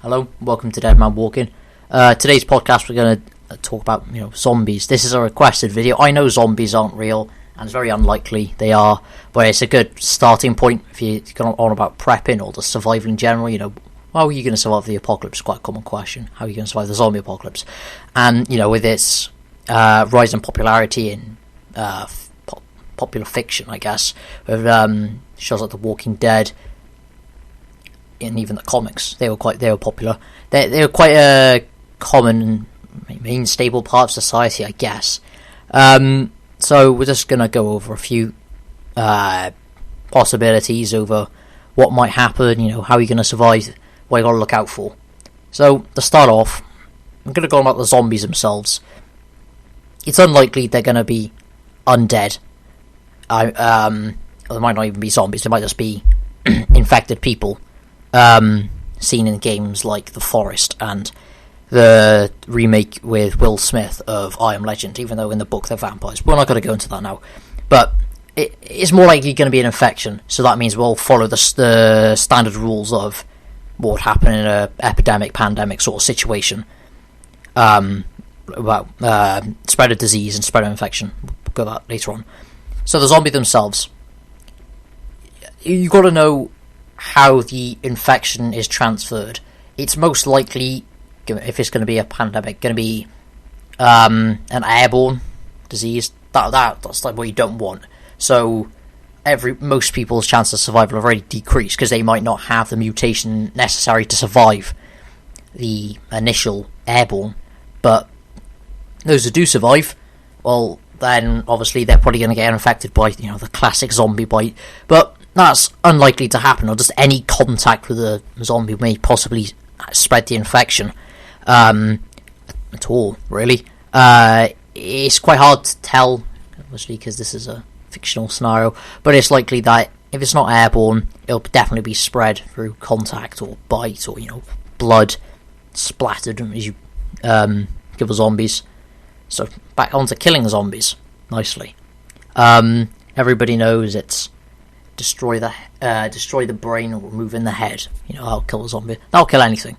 Hello, welcome to Dead Man Walking. Today's podcast we're going to talk about, zombies. This is a requested video. I know zombies aren't real, and it's very unlikely they are, but it's a good starting point if you're going on about prepping or just survival in general. How are you going to survive the apocalypse? Quite a common question. How are you going to survive the zombie apocalypse? And, with its rise in popularity in popular fiction, I guess, with shows like The Walking Dead, and even the comics, they were popular. They were quite a common, main stable part of society, I guess. So we're just gonna go over a few possibilities over what might happen. How you're gonna survive, what you gotta look out for. So to start off, I'm gonna go about the zombies themselves. It's unlikely they're gonna be undead. They might not even be zombies. They might just be infected people. Seen in games like The Forest and the remake with Will Smith of I Am Legend, even though in the book they're vampires. We're not going to go into that now. But it's more likely going to be an infection, so that means we'll follow the standard rules of what would happen in an epidemic, pandemic sort of situation. About spread of disease and spread of infection. We'll go over that later on. So the zombie themselves. You've got to know how the infection is transferred. It's most likely, if it's going to be a pandemic, going to be an airborne disease. That's like what you don't want. So most people's chances of survival are already decreased because they might not have the mutation necessary to survive the initial airborne. But those who do survive, well, then obviously they're probably going to get infected by the classic zombie bite. But that's unlikely to happen, or just any contact with a zombie may possibly spread the infection at all, really. It's quite hard to tell, obviously, because this is a fictional scenario, but it's likely that if it's not airborne, it'll definitely be spread through contact or bite or, blood splattered as you kill the zombies. So, back on to killing zombies, nicely. Everybody knows it's destroy the brain or remove in the head. That'll kill a zombie. That'll kill anything,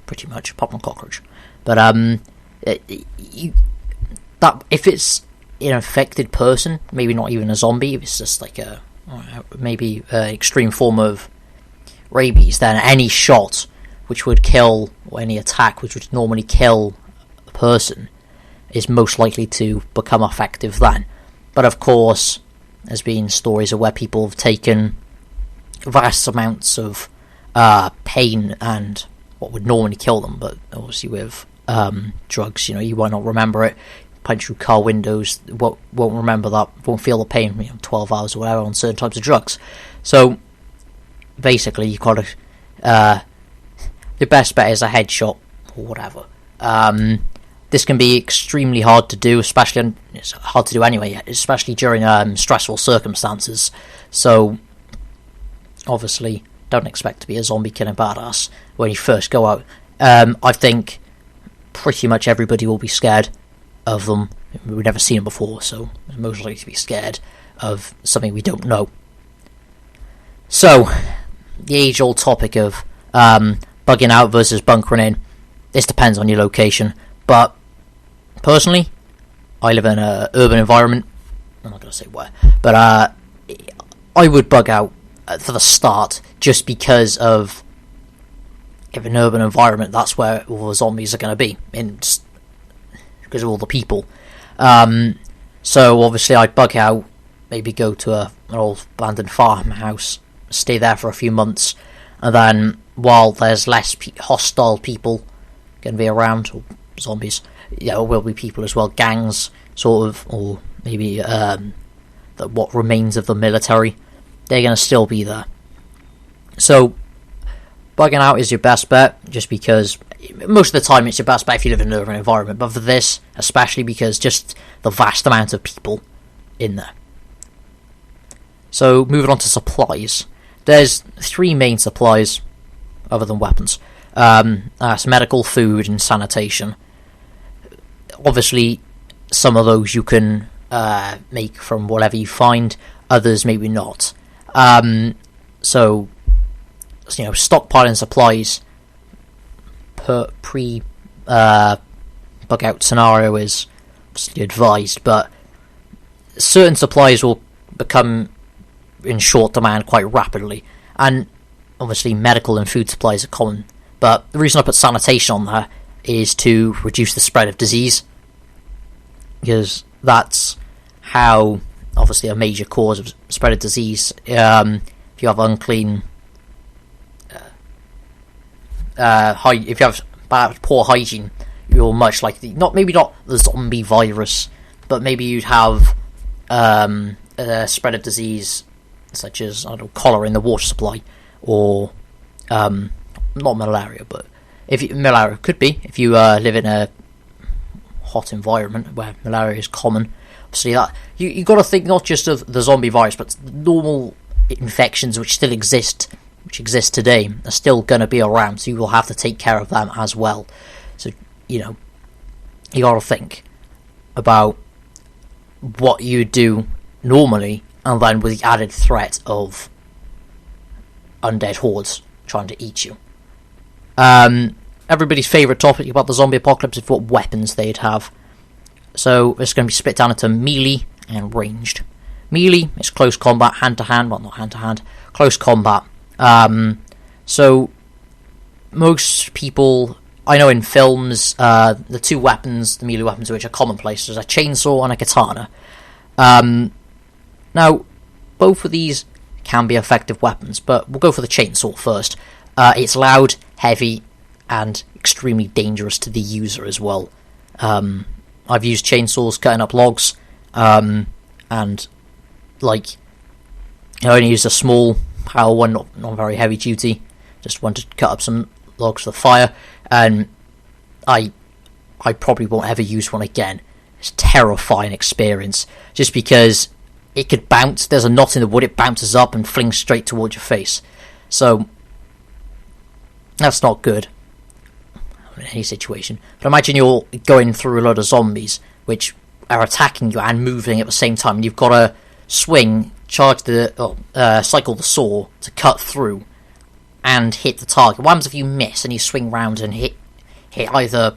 pretty much, apart from a cockroach. But if it's an infected person, maybe not even a zombie, if it's just like maybe an extreme form of rabies, then any shot which would kill, or any attack which would normally kill a person, is most likely to become effective then. But of course, there's been stories of where people have taken vast amounts of pain and what would normally kill them, but obviously with drugs, you might not remember it. Punch through car windows, won't remember that, won't feel the pain, 12 hours or whatever on certain types of drugs. So basically, you've got to the best bet is a headshot or whatever. This can be extremely hard to do, especially, it's hard to do anyway, especially during stressful circumstances. So, obviously, don't expect to be a zombie killing badass when you first go out. I think pretty much everybody will be scared of them. We've never seen them before, so most likely to be scared of something we don't know. So, the age-old topic of bugging out versus bunkering in. This depends on your location, but personally, I live in an urban environment. I'm not going to say where, but I would bug out for the start just because of if an urban environment, that's where all the zombies are going to be, because of all the people. So obviously I'd bug out, maybe go to an old abandoned farmhouse, stay there for a few months, and then while there's less hostile people going to be around, or zombies, there will be people as well, gangs, sort of, or maybe what remains of the military, they're going to still be there. So, bugging out is your best bet, just because most of the time it's your best bet if you live in an urban environment, but for this, especially because just the vast amount of people in there. So, moving on to supplies. There's 3 main supplies, other than weapons. That's medical, food, and sanitation. Obviously, some of those you can make from whatever you find, others maybe not. So, stockpiling supplies bug out scenario is obviously advised, but certain supplies will become in short demand quite rapidly, and obviously medical and food supplies are common. But the reason I put sanitation on there is to reduce the spread of disease, because that's how, obviously, a major cause of spread of disease. If you have unclean, if you have poor hygiene, you're much likely, not the zombie virus, but maybe you'd have a spread of disease such as, I don't know, cholera in the water supply, or not malaria, but malaria could be if you live in a hot environment where malaria is common. Obviously, that you got to think not just of the zombie virus, but normal infections which exist today are still going to be around. So you will have to take care of them as well. So you got to think about what you do normally, and then with the added threat of undead hordes trying to eat you. Everybody's favourite topic about the zombie apocalypse is what weapons they'd have. So it's going to be split down into melee and ranged. Melee is close combat, hand-to-hand, well, not hand-to-hand, close combat. So most people, I know in films, the two weapons, the melee weapons which are commonplace, there's a chainsaw and a katana. Now, both of these can be effective weapons, but we'll go for the chainsaw first. It's loud, heavy, and extremely dangerous to the user as well. I've used chainsaws cutting up logs, and I only used a small power one, not very heavy duty, just wanted to cut up some logs for the fire, and I probably won't ever use one again. It's a terrifying experience, just because it could bounce. There's a knot in the wood, it bounces up and flings straight towards your face. So that's not good in any situation. But imagine you're going through a lot of zombies which are attacking you and moving at the same time, and you've got to swing, cycle the saw to cut through and hit the target. What happens if you miss and you swing round and hit either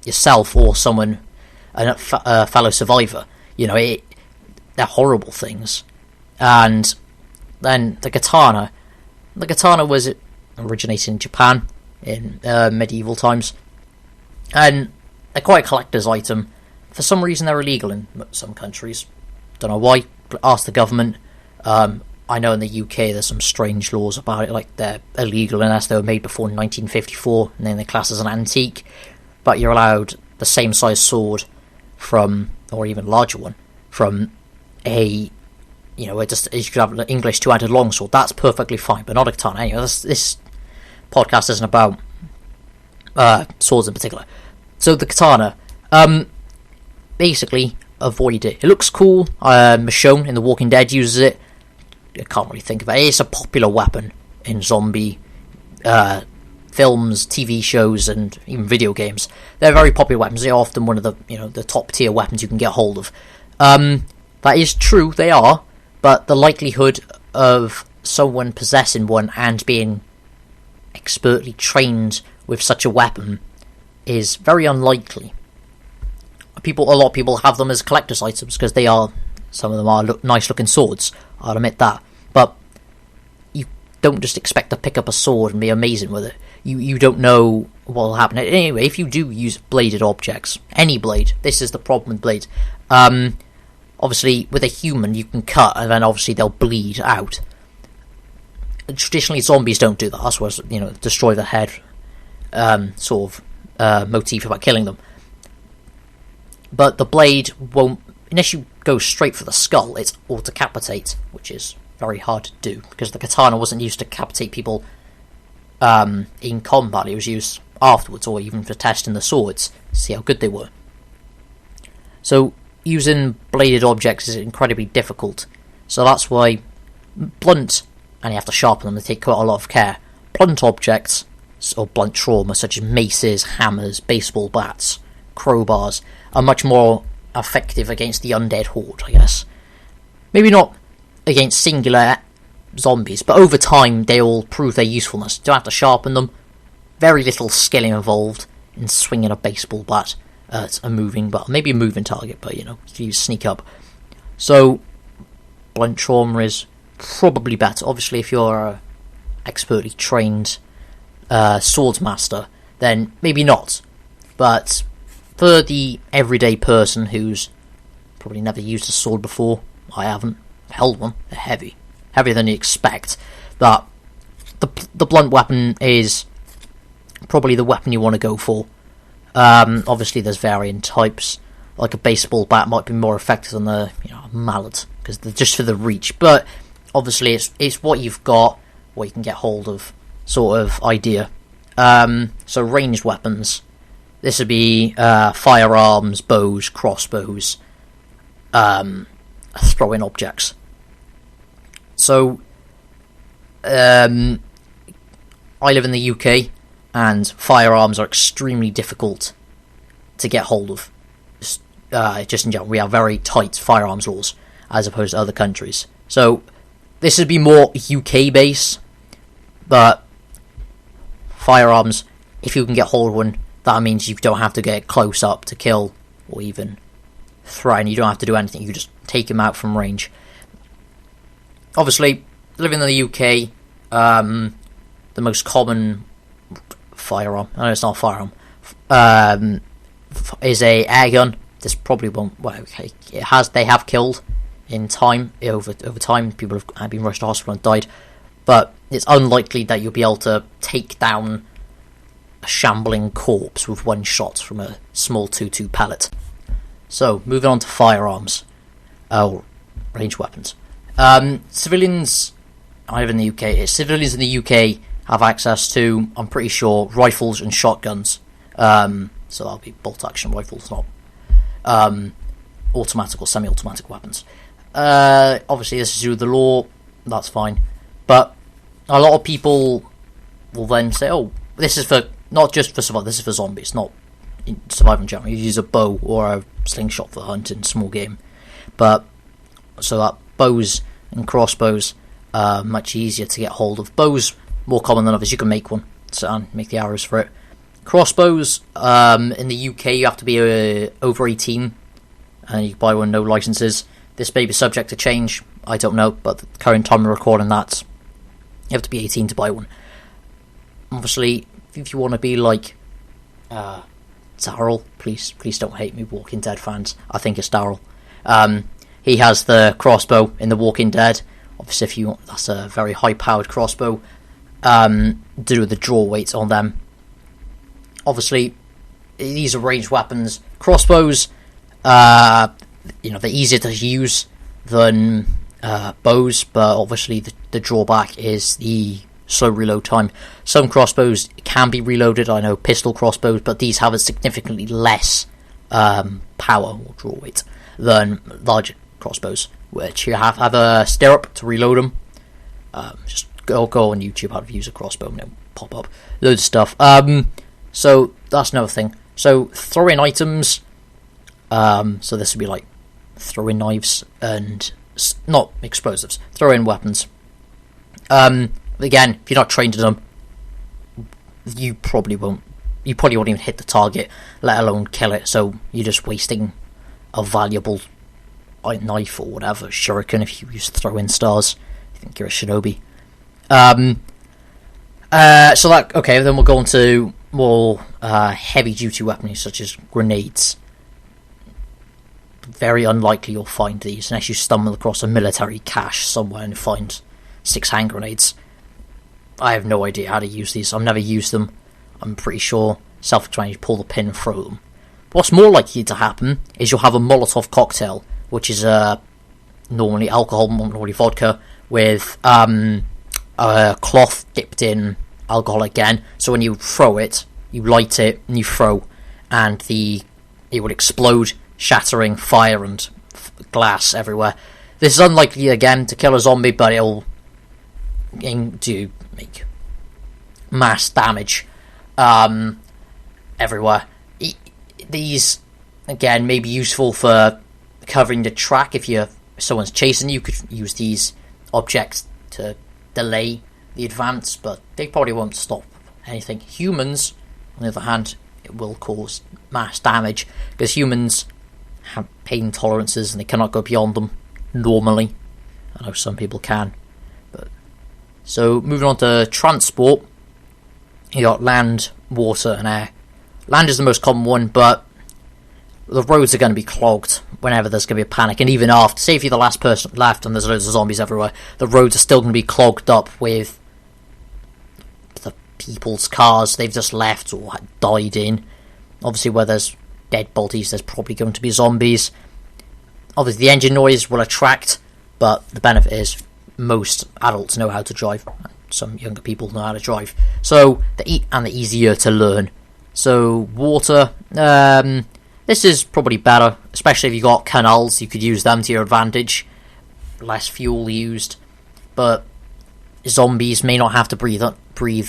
yourself or someone, a fellow survivor? They're horrible things. And then the katana. The katana was originated in Japan in medieval times, and they're quite a collector's item. For some reason, they're illegal in some countries. Don't know why. Ask the government. I know in the UK there's some strange laws about it, like they're illegal unless they were made before 1954, and then they're classed as an antique. But you're allowed the same size sword from, or even larger one, from you could have an English two-handed longsword. That's perfectly fine, but not a katana. Anyway, this podcast isn't about swords in particular. So the katana, basically avoid it. It looks cool. Michonne in The Walking Dead uses it. I can't really think of it. It's a popular weapon in zombie films, TV shows, and even video games. They're very popular weapons. They're often one of the top tier weapons you can get hold of. That is true, they are, but the likelihood of someone possessing one and being expertly trained with such a weapon is very unlikely. A lot of people have them as collector's items because some of them are nice looking swords, I'll admit that, but you don't just expect to pick up a sword and be amazing with it. You don't know what will happen. Anyway, if you do use bladed objects, any blade, this is the problem with blades. Obviously, with a human, you can cut, and then obviously they'll bleed out. Traditionally, zombies don't do that. That's what, destroy the head motif about killing them. But the blade won't, unless you go straight for the skull, it's or decapitate, which is very hard to do, because the katana wasn't used to decapitate people in combat. It was used afterwards, or even for testing the swords, to see how good they were. So using bladed objects is incredibly difficult. So that's why blunt, and you have to sharpen them, they take quite a lot of care. Blunt objects, or blunt trauma, such as maces, hammers, baseball bats, crowbars, are much more effective against the undead horde, I guess. Maybe not against singular zombies, but over time they all prove their usefulness. You don't have to sharpen them. very little skill involved in swinging a baseball bat at a moving, but maybe a moving target, but if you sneak up. So blunt trauma is probably better. Obviously, if you're a expertly trained swords master, then maybe not. But for the everyday person who's probably never used a sword before, I haven't held one. They're heavy, heavier than you expect. That the blunt weapon is probably the weapon you want to go for. Obviously, there's varying types. Like a baseball bat might be more effective than a mallet because they're just for the reach. But obviously, it's what you've got, what you can get hold of, sort of idea. So ranged weapons. This would be firearms, bows, crossbows, throwing objects. So I live in the UK, and firearms are extremely difficult to get hold of. Just in general, we have very tight firearms laws as opposed to other countries. So this would be more UK based, but firearms, if you can get hold of one, that means you don't have to get close up to kill or even threaten. You don't have to do anything. You can just take him out from range. Obviously, living in the UK, the most common firearm, I know it's not a firearm, is a air gun. This probably won't. Well, okay, they have killed in time. Over time, people have been rushed to hospital and died. But it's unlikely that you'll be able to take down a shambling corpse with one shot from a small 2.2 pellet. So, moving on to firearms, range weapons. Civilians, I live in the UK. Civilians in the UK have access to, I'm pretty sure, rifles and shotguns. So that'll be bolt-action rifles, not automatic or semi-automatic weapons. Obviously, this is through the law. That's fine, but a lot of people will then say, "Oh, this is for not just for survival. This is for zombies, not in survival in general. You use a bow or a slingshot for hunting small game." But so that bows and crossbows are much easier to get hold of. Bows more common than others. You can make one and make the arrows for it. Crossbows, in the UK, you have to be over 18, and you can buy one, no licenses. This may be subject to change, I don't know, but the current time of recording that, you have to be 18 to buy one. Obviously, if you want to be like Daryl, please don't hate me, Walking Dead fans, I think it's Daryl. He has the crossbow in The Walking Dead. Obviously, that's a very high-powered crossbow. Due to the draw weight on them. Obviously, these are ranged weapons. Crossbows, they're easier to use than bows, but obviously the drawback is the slow reload time. Some crossbows can be reloaded, I know pistol crossbows, but these have a significantly less power or draw weight than large crossbows, which you have a stirrup to reload them. Just go on YouTube how to use a crossbow and it'll pop up loads of stuff. So that's another thing. So throwing items, so this would be like throwing knives and not explosives, throwing weapons. Again, if you're not trained in them, you probably won't even hit the target, let alone kill it. So you're just wasting a valuable knife or whatever, shuriken, if you use throwing stars. I think you're a shinobi. So that, okay, then we'll go on to more heavy duty weaponry such as grenades. Very unlikely you'll find these unless you stumble across a military cache somewhere and find 6 hand grenades. I have no idea how to use these. I've never used them. I'm pretty sure self-explanatory, pull the pin and throw them. What's more likely to happen is you'll have a Molotov cocktail, which is normally alcohol, normally vodka, with a cloth dipped in alcohol again. So when you throw it, you light it and you throw, and it will explode, shattering fire and glass everywhere. This is unlikely again to kill a zombie, but it'll do make mass damage everywhere. These again may be useful for covering the track. If someone's chasing you, could use these objects to delay the advance, but they probably won't stop anything. Humans, on the other hand, it will cause mass damage, because humans have pain tolerances and they cannot go beyond them normally. I know some people can. So moving on to transport, you got land, water and air. Land is the most common one, but the roads are going to be clogged whenever there's going to be a panic, and even after, say if you're the last person left and there's loads of zombies everywhere, the roads are still going to be clogged up with the people's cars they've just left or died in. Obviously where there's dead bodies, there's probably going to be zombies. Obviously the engine noise will attract, but the benefit is most adults know how to drive. Some younger people know how to drive, so they're easier to learn. So water, this is probably better, especially if you got canals. You could use them to your advantage. Less fuel used, but zombies may not have to breathe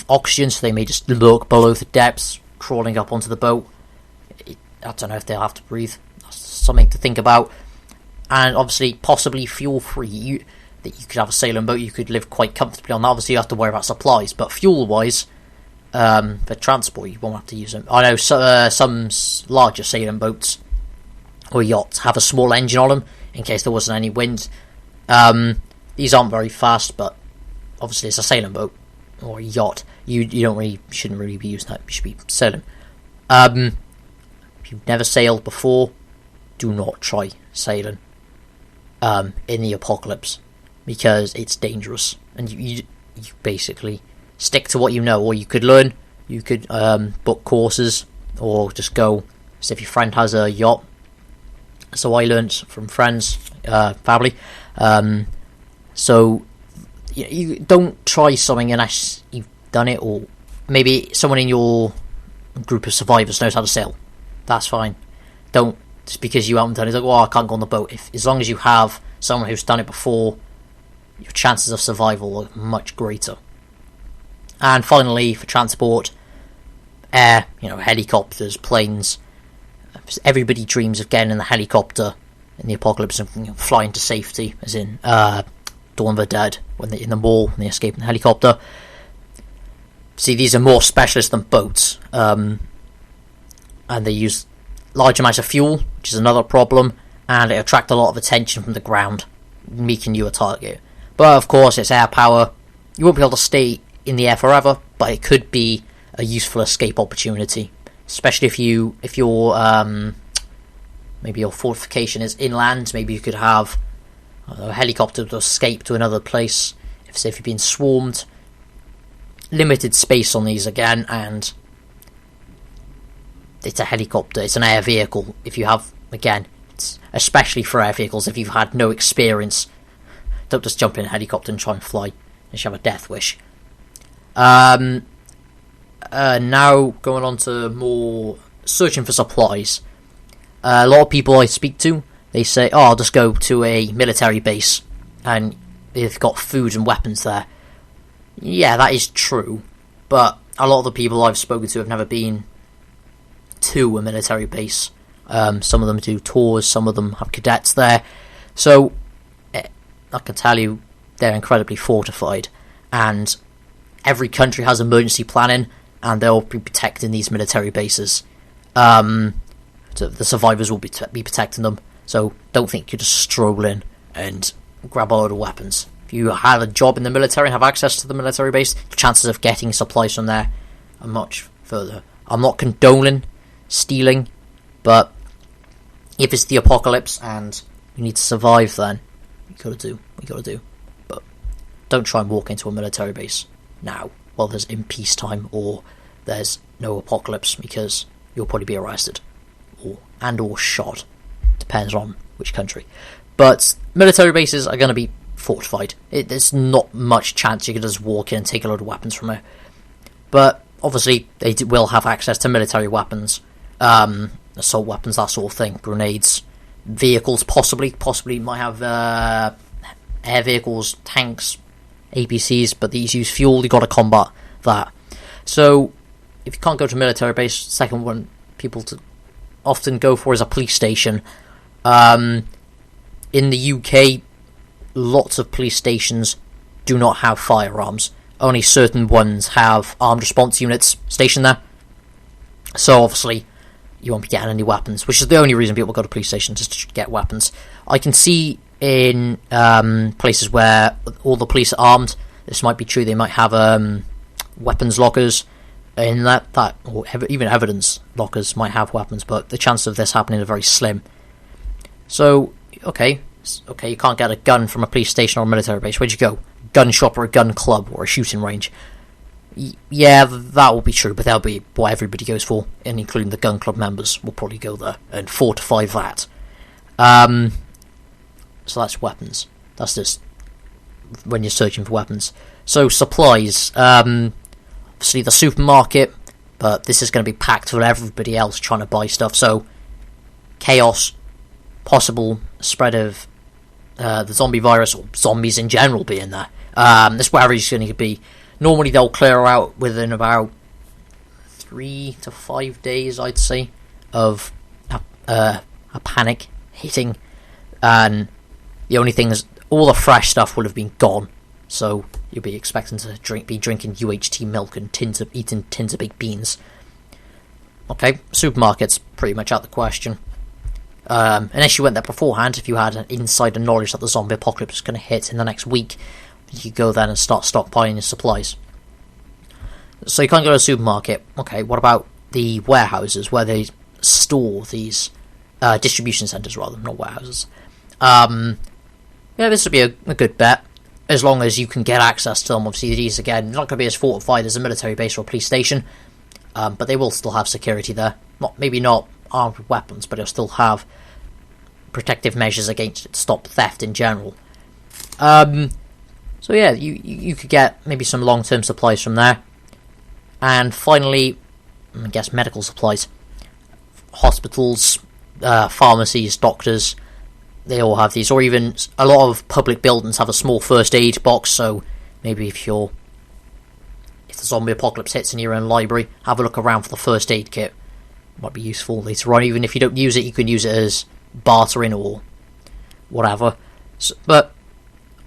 oxygen, so they may just lurk below the depths, crawling up onto the boat. I don't know if they'll have to breathe. That's something to think about. And obviously, possibly fuel-free. That you could have a sailing boat, you could live quite comfortably on that. Obviously, you have to worry about supplies, but fuel-wise, for transport, you won't have to use them. I know some larger sailing boats or yachts have a small engine on them in case there wasn't any wind. These aren't very fast, but obviously it's a sailing boat or a yacht. You shouldn't really be using that. You should be sailing. If you've never sailed before, do not try sailing in the apocalypse, because it's dangerous, and you basically stick to what you know, or you could learn. You could book courses, or just go. So if your friend has a yacht, so I learned from friends, family. So you don't try something unless you've done it, or maybe someone in your group of survivors knows how to sail. That's fine. Don't, just because you haven't done it, like, I can't go on the boat. As long as you have someone who's done it before, your chances of survival are much greater. And finally, for transport, air, helicopters, planes. Everybody dreams of getting in the helicopter in the apocalypse and flying to safety, as in Dawn of the Dead, when they're in the mall and they escape in the helicopter. See, these are more specialist than boats, and they use large amounts of fuel, which is another problem, and it attracts a lot of attention from the ground, making you a target. But of course, it's air power. You won't be able to stay in the air forever, but it could be a useful escape opportunity, especially if your maybe your fortification is inland. Maybe you could have a helicopter to escape to another place. If you've been swarmed, limited space on these again, and it's a helicopter. It's an air vehicle. If you have, again, it's especially for air vehicles, if you've had no experience, don't just jump in a helicopter and try and fly. You should have a death wish. Now going on to more searching for supplies. A lot of people I speak to, they say, I'll just go to a military base and they've got food and weapons there. Yeah, that is true, but a lot of the people I've spoken to have never been to a military base. Some of them do tours, some of them have cadets there. So I can tell you they're incredibly fortified, and every country has emergency planning, and they'll be protecting these military bases. So the survivors will be protecting them, so don't think you just stroll in and grab a load of weapons. If you have a job in the military and have access to the military base, the chances of getting supplies from there are much further. I'm not condoning stealing, but if it's the apocalypse and you need to survive, then you gotta do. But don't try and walk into a military base now while there's in peacetime or there's no apocalypse, because you'll probably be arrested or shot. Depends on which country. But military bases are going to be fortified. There's not much chance you can just walk in and take a load of weapons from it. But obviously they will have access to military weapons, assault weapons, that sort of thing, grenades, vehicles, possibly might have air vehicles, tanks, APCs, but these use fuel. You got to combat that. So if you can't go to a military base, second one people to often go for is a police station. In the UK, lots of police stations do not have firearms. only certain ones have armed response units stationed there. So obviously, you won't be getting any weapons, which is the only reason people go to police stations, is to get weapons. I can see in places where all the police are armed, this might be true. They might have weapons lockers in that, or even evidence lockers might have weapons, but the chances of this happening are very slim. So, okay, you can't get a gun from a police station or a military base. Where'd you go? Gun shop or a gun club or a shooting range? Yeah, that will be true, but that'll be what everybody goes for, and including the gun club members will probably go there and fortify that. So that's weapons. That's just when you're searching for weapons. So supplies, obviously the supermarket, but this is going to be packed with everybody else trying to buy stuff. So chaos, possible spread of the zombie virus, or zombies in general being there. This where everybody's going to be. Normally they'll clear out within about 3 to 5 days, I'd say, of a panic hitting, and the only thing is all the fresh stuff will have been gone. So you'll be expecting to be drinking UHT milk and eating tins of baked beans. Okay, supermarkets pretty much out the question. Unless you went there beforehand, if you had an insider knowledge that the zombie apocalypse is going to hit in the next week, you go then and start stockpiling your supplies. So you can't go to a supermarket. Okay, what about the warehouses where they store these distribution centres, rather, not warehouses? Yeah, this would be a good bet, as long as you can get access to them. Obviously, these, again, not going to be as fortified as a military base or a police station, but they will still have security there. Maybe not armed with weapons, but they'll still have protective measures against it to stop theft in general. So yeah, you could get maybe some long-term supplies from there. And finally, I guess medical supplies. Hospitals, pharmacies, doctors, they all have these. Or even a lot of public buildings have a small first aid box, so maybe if the zombie apocalypse hits and you're in a library, have a look around for the first aid kit. Might be useful later on. Even if you don't use it, you can use it as bartering or whatever. But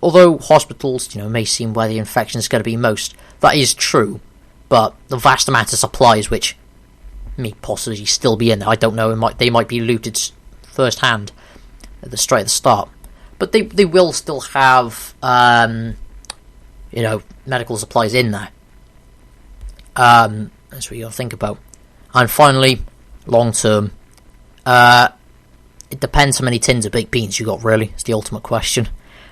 although hospitals, may seem where the infection is going to be most, that is true. But the vast amount of supplies, which may possibly still be in there, I don't know. They might be looted first hand straight at the start. But they will still have, medical supplies in there. That's what you got to think about. And finally, long term, it depends how many tins of baked beans you got. Really, it's the ultimate question.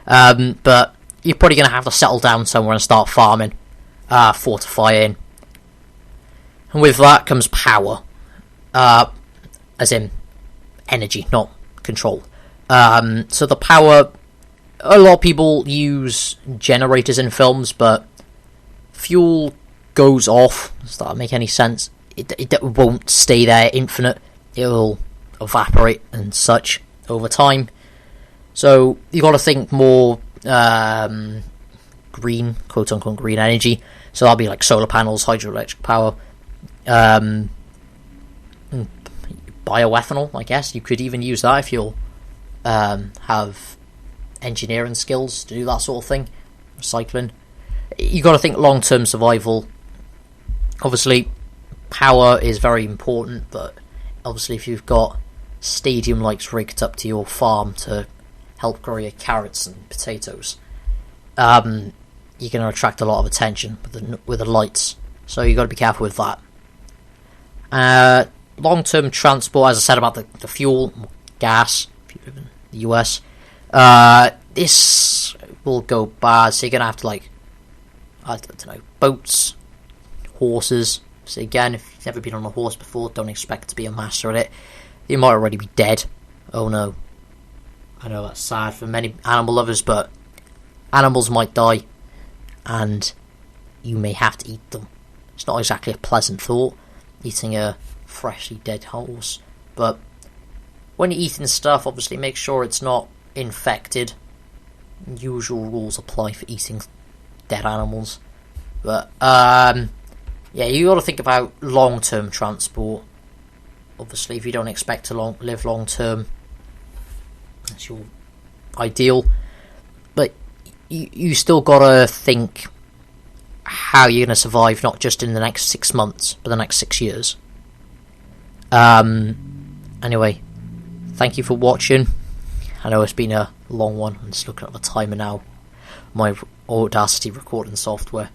But you're probably going to have to settle down somewhere and start farming, fortifying. And with that comes power. As in energy, not control. So the power, a lot of people use generators in films, but fuel goes off. Does that make any sense? It won't stay there infinite. It will evaporate and such over time. So you got to think more green, quote unquote green energy. So that'll be like solar panels, hydroelectric power, bioethanol. I guess you could even use that if you'll have engineering skills to do that sort of thing. Recycling. You got to think long-term survival. Obviously, power is very important, but obviously if you've got stadium lights rigged up to your farm to help grow your carrots and potatoes, you're going to attract a lot of attention with the lights, so you've got to be careful with that. Long-term transport, as I said about the fuel, gas, if you live in the US, this will go bad, so you're going to have to, I don't know, boats, horses. So again, if you've never been on a horse before, don't expect to be a master at it. You might already be dead. Oh no. I know that's sad for many animal lovers, but animals might die, and you may have to eat them. It's not exactly a pleasant thought, eating a freshly dead horse. But when you're eating stuff, obviously make sure it's not infected. Usual rules apply for eating dead animals. But yeah, you got to think about long-term transport. Obviously, if you don't expect to live long-term, that's your ideal. But you still got to think how you're going to survive, not just in the next 6 months, but the next 6 years. Anyway, thank you for watching. I know it's been a long one. I'm just looking at the timer now. My Audacity recording software.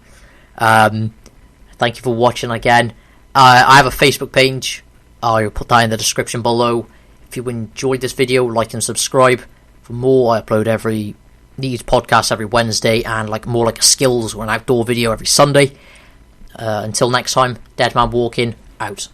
Thank you for watching again. I have a Facebook page. I'll put that in the description below. If you enjoyed this video, like and subscribe. For more, I upload these podcasts every Wednesday, and more like a skills or an outdoor video every Sunday. Until next time, Deadman Walking, out.